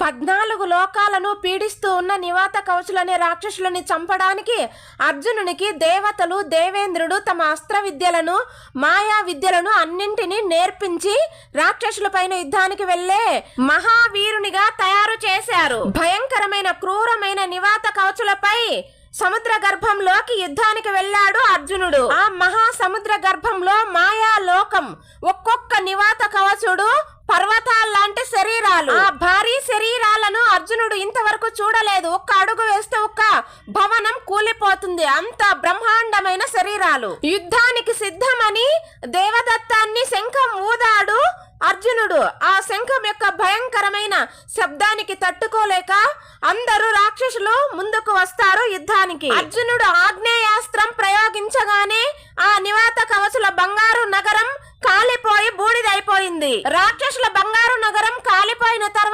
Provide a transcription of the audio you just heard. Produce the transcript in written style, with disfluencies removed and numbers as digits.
14 లోకాలను పీడిస్తూ ఉన్న నివాత కవచులనే రాక్షసులని చంపడానికి అర్జునునికి దేవతలు దేవేంద్రుడు తమ అస్త్ర విద్యలను మాయా విద్యలను అన్నింటినీ నేర్పించి రాక్షసులపైన యుద్ధానికి వెళ్లే మహావీరునిగా తయారు చేశారు. భయంకరమైన క్రూరమైన నివాత కవచులపై సముద్ర గర్భంలోకి యుద్ధానికి వెళ్ళాడు అర్జునుడు. ఆ మహాసముద్ర గర్భంలో మాయా లోకం, ఒక్కొక్క నివాత కవచుడు పర్వతాల్లాంటి శరీరాలు. ఆ భారీ శరీరాలను అర్జునుడు ఇంతవరకు చూడలేదు. ఒక్క అడుగు వేస్తే ఒక్క భవనం కూలిపోతుంది, అంత బ్రహ్మాండమైన శరీరాలు. యుద్ధానికి సిద్ధమని దేవదత్తాన్ని శంఖం ఊదాడు అర్జునుడు. ఆ శంఖం యొక్క భయంకరమైన శబ్దానికి తట్టుకోలేక అందరూ రాక్షసులు ముందుకు వస్తారు యుద్ధానికి. అర్జునుడు ఆగ్నేయాస్త్రం ప్రయోగించగానే ఆ నివాత కవచుల బంగారు నగరం కాలిపోయి బూడిదైపోయింది. రాక్షసుల బంగారు నగరం కాలిపోయిన తర్వాత